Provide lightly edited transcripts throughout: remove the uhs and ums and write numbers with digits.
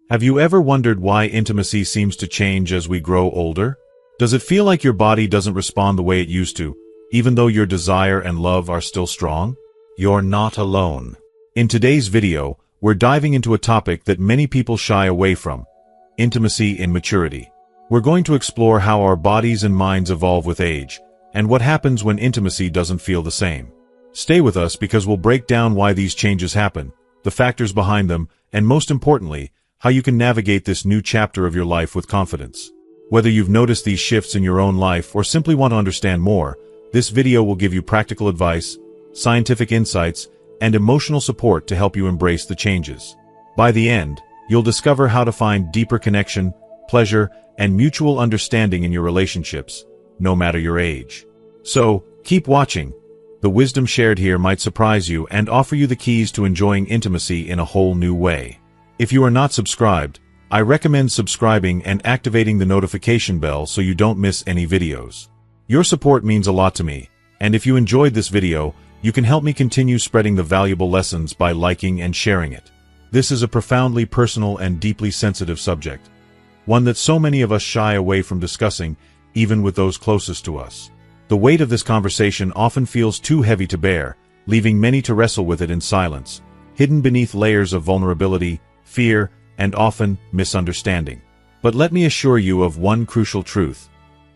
Have you ever wondered why intimacy seems to change as we grow older? Does it feel like your body doesn't respond the way it used to, even though your desire and love are still strong? You're not alone. In today's video, we're diving into a topic that many people shy away from: intimacy in maturity. We're going to explore how our bodies and minds evolve with age, and what happens when intimacy doesn't feel the same. Stay with us because we'll break down why these changes happen, the factors behind them, and most importantly, how you can navigate this new chapter of your life with confidence. Whether you've noticed these shifts in your own life or simply want to understand more, this video will give you practical advice, scientific insights, and emotional support to help you embrace the changes. By the end, you'll discover how to find deeper connection, pleasure, and mutual understanding in your relationships, no matter your age. So, keep watching. The wisdom shared here might surprise you and offer you the keys to enjoying intimacy in a whole new way. If you are not subscribed, I recommend subscribing and activating the notification bell so you don't miss any videos. Your support means a lot to me, and if you enjoyed this video, you can help me continue spreading the valuable lessons by liking and sharing it. This is a profoundly personal and deeply sensitive subject, one that so many of us shy away from discussing, even with those closest to us. The weight of this conversation often feels too heavy to bear, leaving many to wrestle with it in silence, hidden beneath layers of vulnerability, fear, and often misunderstanding. But let me assure you of one crucial truth: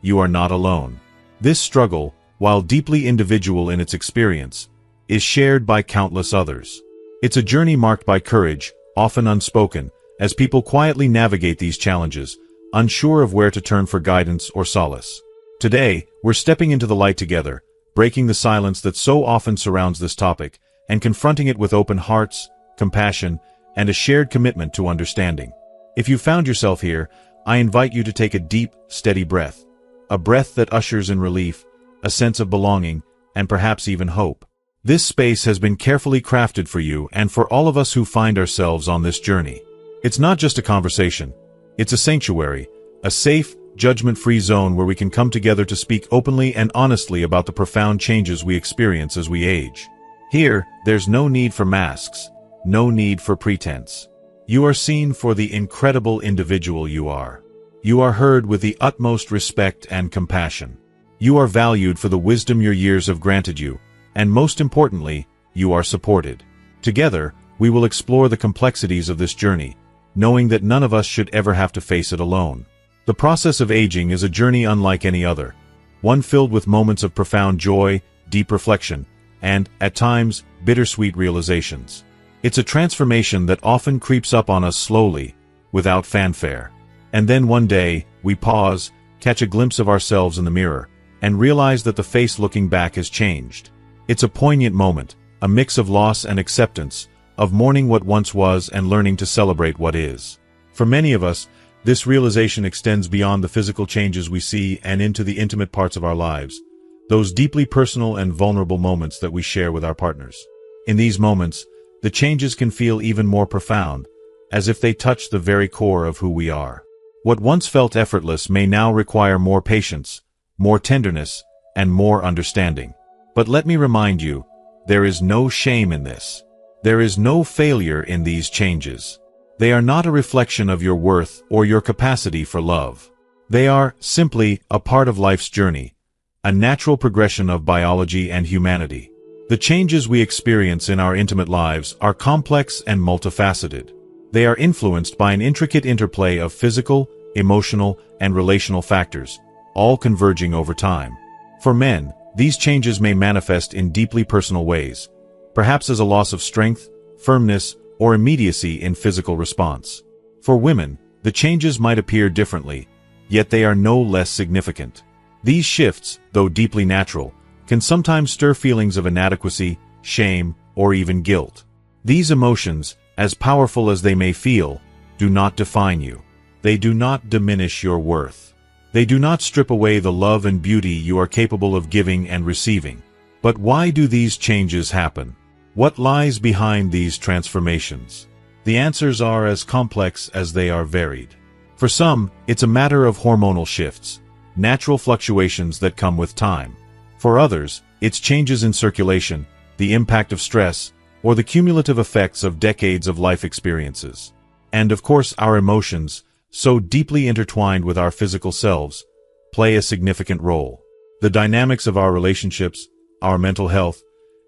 you are not alone. This struggle, while deeply individual in its experience, is shared by countless others. It's a journey marked by courage, often unspoken, as people quietly navigate these challenges, unsure of where to turn for guidance or solace. Today, we're stepping into the light together, breaking the silence that so often surrounds this topic, and confronting it with open hearts, compassion, and a shared commitment to understanding. If you found yourself here, I invite you to take a deep, steady breath. A breath that ushers in relief, a sense of belonging, and perhaps even hope. This space has been carefully crafted for you and for all of us who find ourselves on this journey. It's not just a conversation. It's a sanctuary, a safe, judgment-free zone where we can come together to speak openly and honestly about the profound changes we experience as we age. Here, there's no need for masks, no need for pretense. You are seen for the incredible individual you are. You are heard with the utmost respect and compassion. You are valued for the wisdom your years have granted you, and most importantly, you are supported. Together, we will explore the complexities of this journey, knowing that none of us should ever have to face it alone. The process of aging is a journey unlike any other, one filled with moments of profound joy, deep reflection, and, at times, bittersweet realizations. It's a transformation that often creeps up on us slowly, without fanfare. And then one day, we pause, catch a glimpse of ourselves in the mirror, and realize that the face looking back has changed. It's a poignant moment, a mix of loss and acceptance, of mourning what once was and learning to celebrate what is. For many of us, this realization extends beyond the physical changes we see and into the intimate parts of our lives, those deeply personal and vulnerable moments that we share with our partners. In these moments, the changes can feel even more profound, as if they touch the very core of who we are. What once felt effortless may now require more patience, more tenderness, and more understanding. But let me remind you, there is no shame in this. There is no failure in these changes. They are not a reflection of your worth or your capacity for love. They are, simply, a part of life's journey, a natural progression of biology and humanity. The changes we experience in our intimate lives are complex and multifaceted. They are influenced by an intricate interplay of physical, emotional, and relational factors, all converging over time. For men, these changes may manifest in deeply personal ways, perhaps as a loss of strength, firmness, or immediacy in physical response. For women, the changes might appear differently, yet they are no less significant. These shifts, though deeply natural, can sometimes stir feelings of inadequacy, shame, or even guilt. These emotions, as powerful as they may feel, do not define you. They do not diminish your worth. They do not strip away the love and beauty you are capable of giving and receiving. But why do these changes happen? What lies behind these transformations? The answers are as complex as they are varied. For some, it's a matter of hormonal shifts, natural fluctuations that come with time. For others, it's changes in circulation, the impact of stress, or the cumulative effects of decades of life experiences. And of course, our emotions, so deeply intertwined with our physical selves, play a significant role. The dynamics of our relationships, our mental health,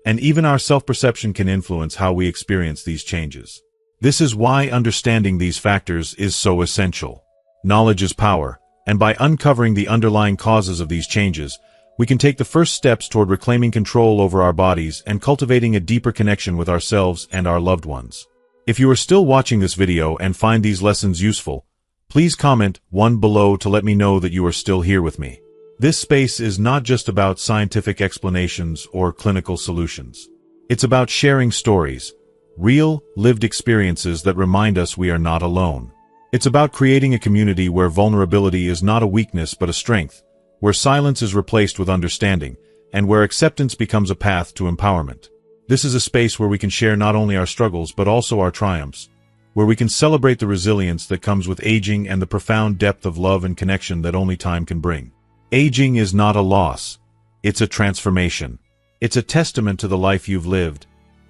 and even our self-perception can influence how we experience these changes. This is why understanding these factors is so essential. Knowledge is power, and by uncovering the underlying causes of these changes, we can take the first steps toward reclaiming control over our bodies and cultivating a deeper connection with ourselves and our loved ones. If you are still watching this video and find these lessons useful, please comment 1 below to let me know that you are still here with me. This space is not just about scientific explanations or clinical solutions. It's about sharing stories, real, lived experiences that remind us we are not alone. It's about creating a community where vulnerability is not a weakness but a strength, where silence is replaced with understanding, and where acceptance becomes a path to empowerment. This is a space where we can share not only our struggles but also our triumphs, where we can celebrate the resilience that comes with aging and the profound depth of love and connection that only time can bring. Aging is not a loss. It's a transformation. It's a testament to the life you've lived,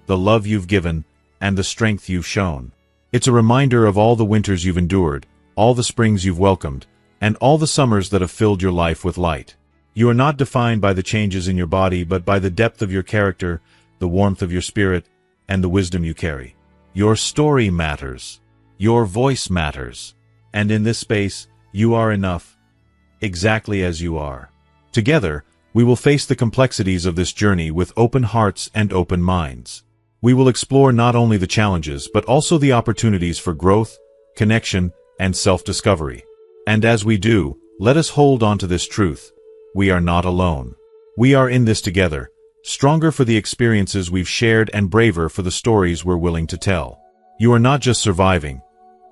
the love you've given, and the strength you've shown. It's a reminder of all the winters you've endured, all the springs you've welcomed, and all the summers that have filled your life with light. You are not defined by the changes in your body but by the depth of your character, the warmth of your spirit, and the wisdom you carry. Your story matters. Your voice matters. And in this space, you are enough, exactly as you are. Together, we will face the complexities of this journey with open hearts and open minds. We will explore not only the challenges but also the opportunities for growth, connection, and self-discovery. And as we do, let us hold on to this truth. We are not alone. We are in this together, stronger for the experiences we've shared and braver for the stories we're willing to tell. You are not just surviving.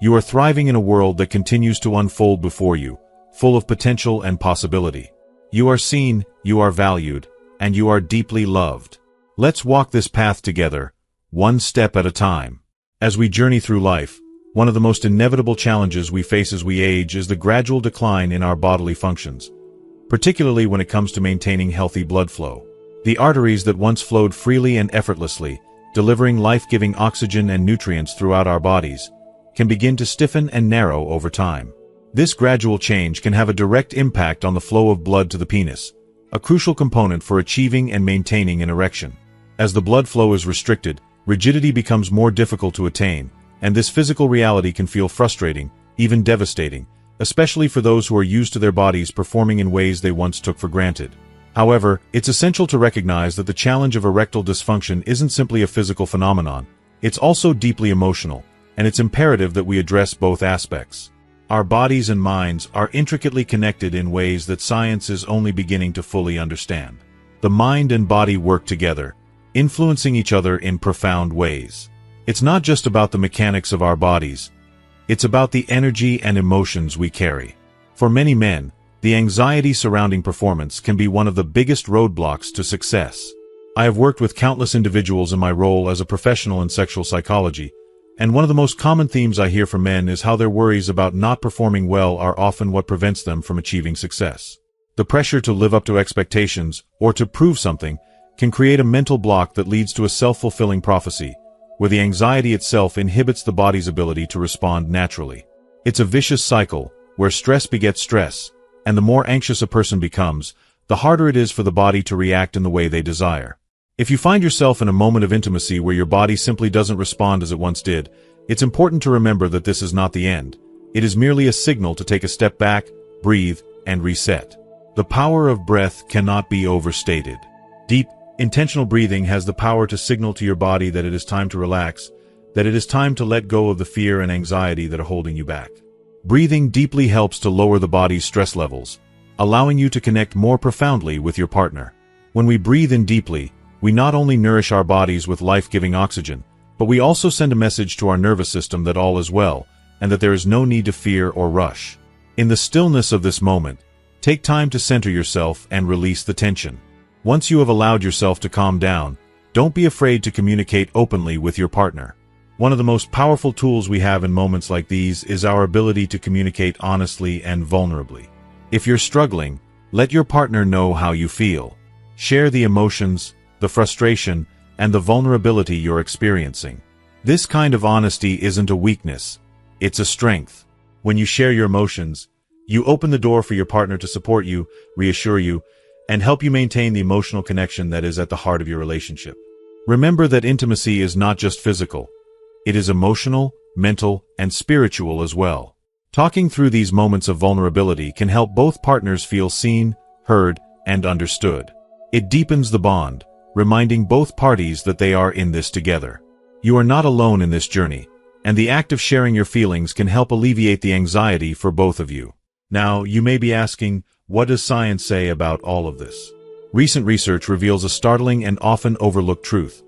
You are thriving in a world that continues to unfold before you, full of potential and possibility. You are seen, you are valued, and you are deeply loved. Let's walk this path together, one step at a time. As we journey through life, one of the most inevitable challenges we face as we age is the gradual decline in our bodily functions, particularly when it comes to maintaining healthy blood flow. The arteries that once flowed freely and effortlessly, delivering life-giving oxygen and nutrients throughout our bodies, can begin to stiffen and narrow over time. This gradual change can have a direct impact on the flow of blood to the penis, a crucial component for achieving and maintaining an erection. As the blood flow is restricted, rigidity becomes more difficult to attain, and this physical reality can feel frustrating, even devastating, especially for those who are used to their bodies performing in ways they once took for granted. However, it's essential to recognize that the challenge of erectile dysfunction isn't simply a physical phenomenon, it's also deeply emotional, and it's imperative that we address both aspects. Our bodies and minds are intricately connected in ways that science is only beginning to fully understand. The mind and body work together, influencing each other in profound ways. It's not just about the mechanics of our bodies, it's about the energy and emotions we carry. For many men, the anxiety surrounding performance can be one of the biggest roadblocks to success. I have worked with countless individuals in my role as a professional in sexual psychology, and one of the most common themes I hear from men is how their worries about not performing well are often what prevents them from achieving success. The pressure to live up to expectations, or to prove something, can create a mental block that leads to a self-fulfilling prophecy, where the anxiety itself inhibits the body's ability to respond naturally. It's a vicious cycle, where stress begets stress, and the more anxious a person becomes, the harder it is for the body to react in the way they desire. If you find yourself in a moment of intimacy where your body simply doesn't respond as it once did, it's important to remember that this is not the end. It is merely a signal to take a step back, breathe, and reset. The power of breath cannot be overstated. Deep, intentional breathing has the power to signal to your body that it is time to relax, that it is time to let go of the fear and anxiety that are holding you back. Breathing deeply helps to lower the body's stress levels, allowing you to connect more profoundly with your partner. When we breathe in deeply, we not only nourish our bodies with life-giving oxygen, but we also send a message to our nervous system that all is well, and that there is no need to fear or rush. In the stillness of this moment, take time to center yourself and release the tension. Once you have allowed yourself to calm down, don't be afraid to communicate openly with your partner. One of the most powerful tools we have in moments like these is our ability to communicate honestly and vulnerably. If you're struggling, let your partner know how you feel. Share the emotions, the frustration, and the vulnerability you're experiencing. This kind of honesty isn't a weakness. It's a strength. When you share your emotions, you open the door for your partner to support you, reassure you, and help you maintain the emotional connection that is at the heart of your relationship. Remember that intimacy is not just physical. It is emotional, mental, and spiritual as well. Talking through these moments of vulnerability can help both partners feel seen, heard, and understood. It deepens the bond, reminding both parties that they are in this together. You are not alone in this journey, and the act of sharing your feelings can help alleviate the anxiety for both of you. Now, you may be asking, what does science say about all of this? Recent research reveals a startling and often overlooked truth.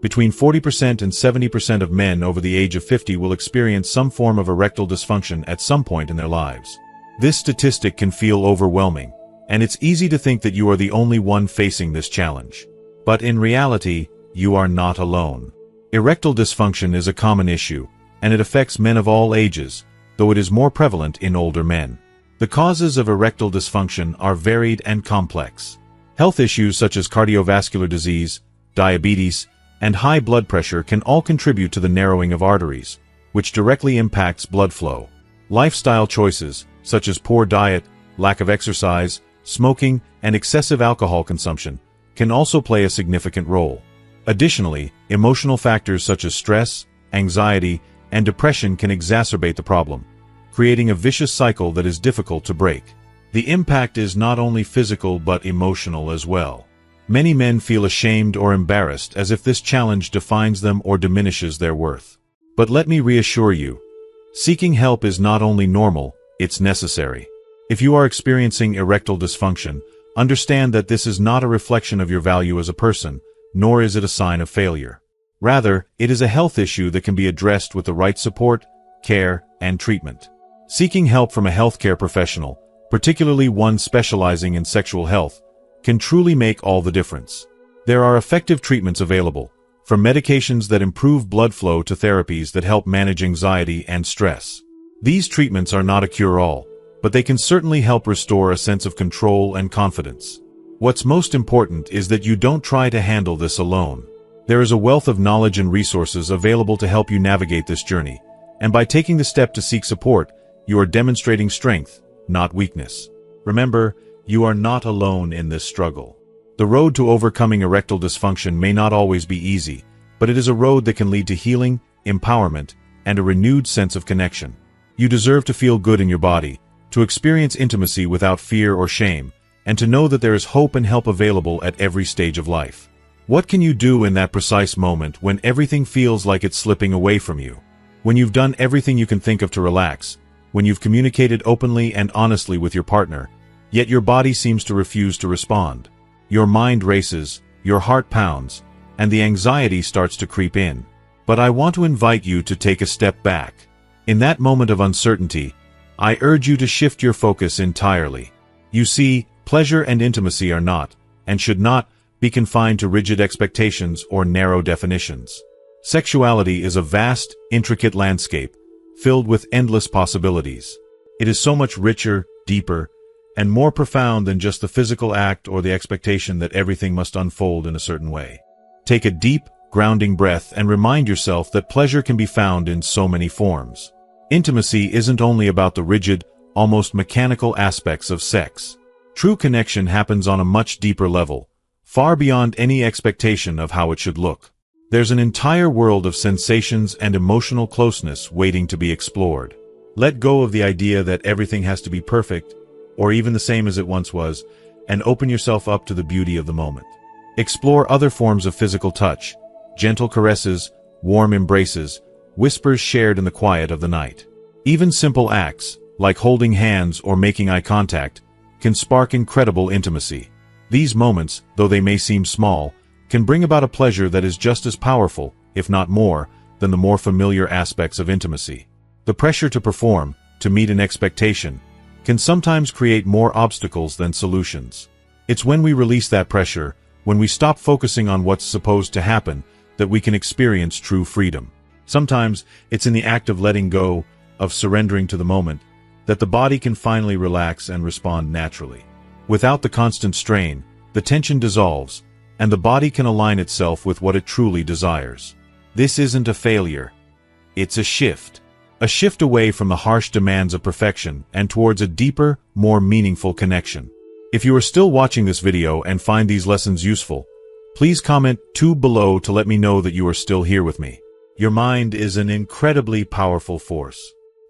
Between 40% and 70% of men over the age of 50 will experience some form of erectile dysfunction at some point in their lives. This statistic can feel overwhelming, and it's easy to think that you are the only one facing this challenge. But in reality, you are not alone. Erectile dysfunction is a common issue, and it affects men of all ages, though it is more prevalent in older men. The causes of erectile dysfunction are varied and complex. Health issues such as cardiovascular disease, diabetes, and high blood pressure can all contribute to the narrowing of arteries, which directly impacts blood flow. Lifestyle choices, such as poor diet, lack of exercise, smoking, and excessive alcohol consumption, can also play a significant role. Additionally, emotional factors such as stress, anxiety, and depression can exacerbate the problem, creating a vicious cycle that is difficult to break. The impact is not only physical but emotional as well. Many men feel ashamed or embarrassed as if this challenge defines them or diminishes their worth. But let me reassure you, seeking help is not only normal, it's necessary. If you are experiencing erectile dysfunction, understand that this is not a reflection of your value as a person, nor is it a sign of failure. Rather, it is a health issue that can be addressed with the right support, care, and treatment. Seeking help from a healthcare professional, particularly one specializing in sexual health, can truly make all the difference. There are effective treatments available, from medications that improve blood flow to therapies that help manage anxiety and stress. These treatments are not a cure-all, but they can certainly help restore a sense of control and confidence. What's most important is that you don't try to handle this alone. There is a wealth of knowledge and resources available to help you navigate this journey, and by taking the step to seek support, you are demonstrating strength, not weakness. Remember, you are not alone in this struggle. The road to overcoming erectile dysfunction may not always be easy, but it is a road that can lead to healing, empowerment, and a renewed sense of connection. You deserve to feel good in your body, to experience intimacy without fear or shame, and to know that there is hope and help available at every stage of life. What can you do in that precise moment when everything feels like it's slipping away from you? When you've done everything you can think of to relax, when you've communicated openly and honestly with your partner, yet your body seems to refuse to respond. Your mind races, your heart pounds, and the anxiety starts to creep in. But I want to invite you to take a step back. In that moment of uncertainty, I urge you to shift your focus entirely. You see, pleasure and intimacy are not, and should not, be confined to rigid expectations or narrow definitions. Sexuality is a vast, intricate landscape, filled with endless possibilities. It is so much richer, deeper, and more profound than just the physical act or the expectation that everything must unfold in a certain way. Take a deep, grounding breath and remind yourself that pleasure can be found in so many forms. Intimacy isn't only about the rigid, almost mechanical aspects of sex. True connection happens on a much deeper level, far beyond any expectation of how it should look. There's an entire world of sensations and emotional closeness waiting to be explored. Let go of the idea that everything has to be perfect, or even the same as it once was, and open yourself up to the beauty of the moment. Explore other forms of physical touch, gentle caresses, warm embraces, whispers shared in the quiet of the night. Even simple acts, like holding hands or making eye contact, can spark incredible intimacy. These moments, though they may seem small, can bring about a pleasure that is just as powerful, if not more, than the more familiar aspects of intimacy. The pressure to perform, to meet an expectation, can sometimes create more obstacles than solutions. It's when we release that pressure, when we stop focusing on what's supposed to happen, that we can experience true freedom. Sometimes, it's in the act of letting go, of surrendering to the moment, that the body can finally relax and respond naturally. Without the constant strain, the tension dissolves, and the body can align itself with what it truly desires. This isn't a failure. It's a shift. A shift away from the harsh demands of perfection and towards a deeper, more meaningful connection. If you are still watching this video and find these lessons useful, please comment 2 below to let me know that you are still here with me. Your mind is an incredibly powerful force.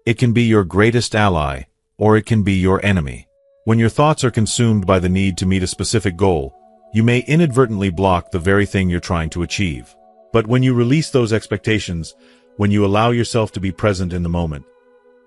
It can be your greatest ally, or it can be your enemy. When your thoughts are consumed by the need to meet a specific goal, you may inadvertently block the very thing you're trying to achieve. But when you release those expectations, when you allow yourself to be present in the moment,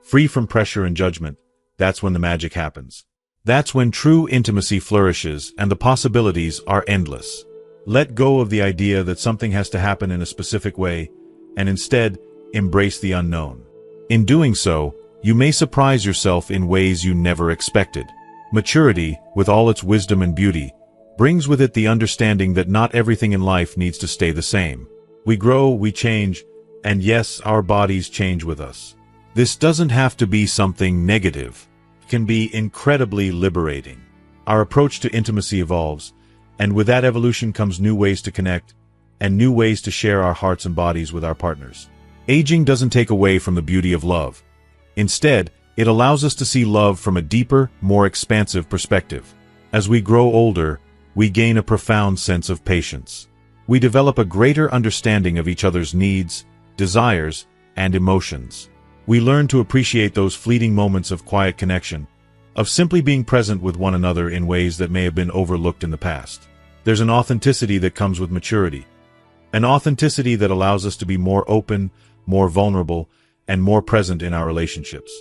free from pressure and judgment, that's when the magic happens. That's when true intimacy flourishes and the possibilities are endless. Let go of the idea that something has to happen in a specific way, and instead, embrace the unknown. In doing so, you may surprise yourself in ways you never expected. Maturity, with all its wisdom and beauty, brings with it the understanding that not everything in life needs to stay the same. We grow, we change, and yes, our bodies change with us. This doesn't have to be something negative. It can be incredibly liberating. Our approach to intimacy evolves, and with that evolution comes new ways to connect, and new ways to share our hearts and bodies with our partners. Aging doesn't take away from the beauty of love. Instead, it allows us to see love from a deeper, more expansive perspective. As we grow older, we gain a profound sense of patience. We develop a greater understanding of each other's needs, desires, and emotions. We learn to appreciate those fleeting moments of quiet connection, of simply being present with one another in ways that may have been overlooked in the past. There's an authenticity that comes with maturity. An authenticity that allows us to be more open, more vulnerable, and more present in our relationships.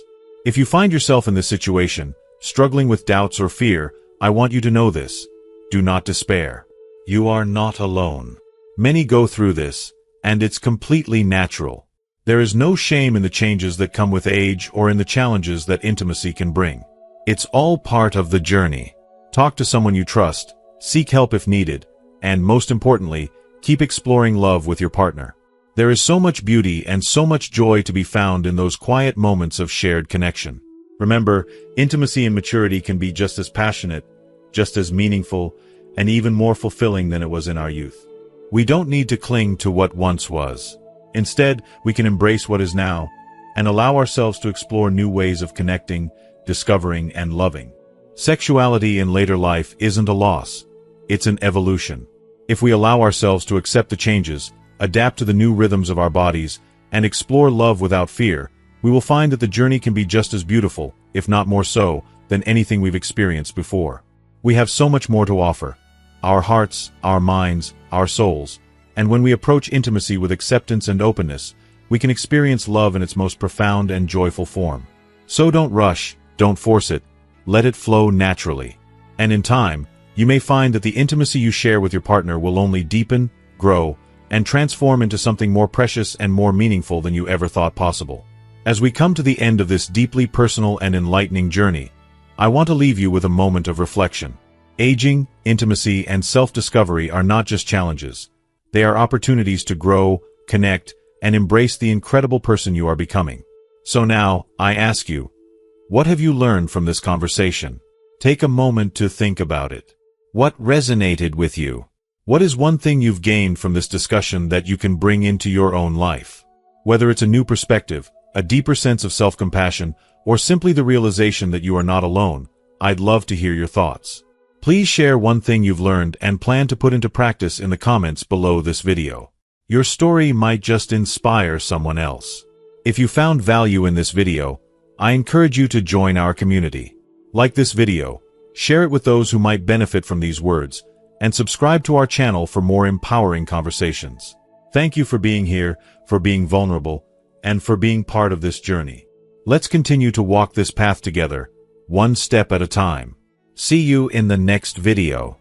If you find yourself in this situation, struggling with doubts or fear, I want you to know this. Do not despair. You are not alone. Many go through this, and it's completely natural. There is no shame in the changes that come with age or in the challenges that intimacy can bring. It's all part of the journey. Talk to someone you trust, seek help if needed, and most importantly, keep exploring love with your partner. There is so much beauty and so much joy to be found in those quiet moments of shared connection. Remember, intimacy and maturity can be just as passionate, just as meaningful, and even more fulfilling than it was in our youth. We don't need to cling to what once was. Instead, we can embrace what is now, and allow ourselves to explore new ways of connecting, discovering, and loving. Sexuality in later life isn't a loss. It's an evolution. If we allow ourselves to accept the changes, adapt to the new rhythms of our bodies, and explore love without fear, we will find that the journey can be just as beautiful, if not more so, than anything we've experienced before. We have so much more to offer. Our hearts, our minds, our souls, and when we approach intimacy with acceptance and openness, we can experience love in its most profound and joyful form. So don't rush, don't force it, let it flow naturally. And in time, you may find that the intimacy you share with your partner will only deepen, grow, and transform into something more precious and more meaningful than you ever thought possible. As we come to the end of this deeply personal and enlightening journey, I want to leave you with a moment of reflection. Aging, intimacy, and self-discovery are not just challenges. They are opportunities to grow, connect, and embrace the incredible person you are becoming. So now, I ask you, what have you learned from this conversation? Take a moment to think about it. What resonated with you? What is one thing you've gained from this discussion that you can bring into your own life? Whether it's a new perspective, a deeper sense of self-compassion, or simply the realization that you are not alone, I'd love to hear your thoughts. Please share one thing you've learned and plan to put into practice in the comments below this video. Your story might just inspire someone else. If you found value in this video, I encourage you to join our community. Like this video, share it with those who might benefit from these words, and subscribe to our channel for more empowering conversations. Thank you for being here, for being vulnerable, and for being part of this journey. Let's continue to walk this path together, one step at a time. See you in the next video.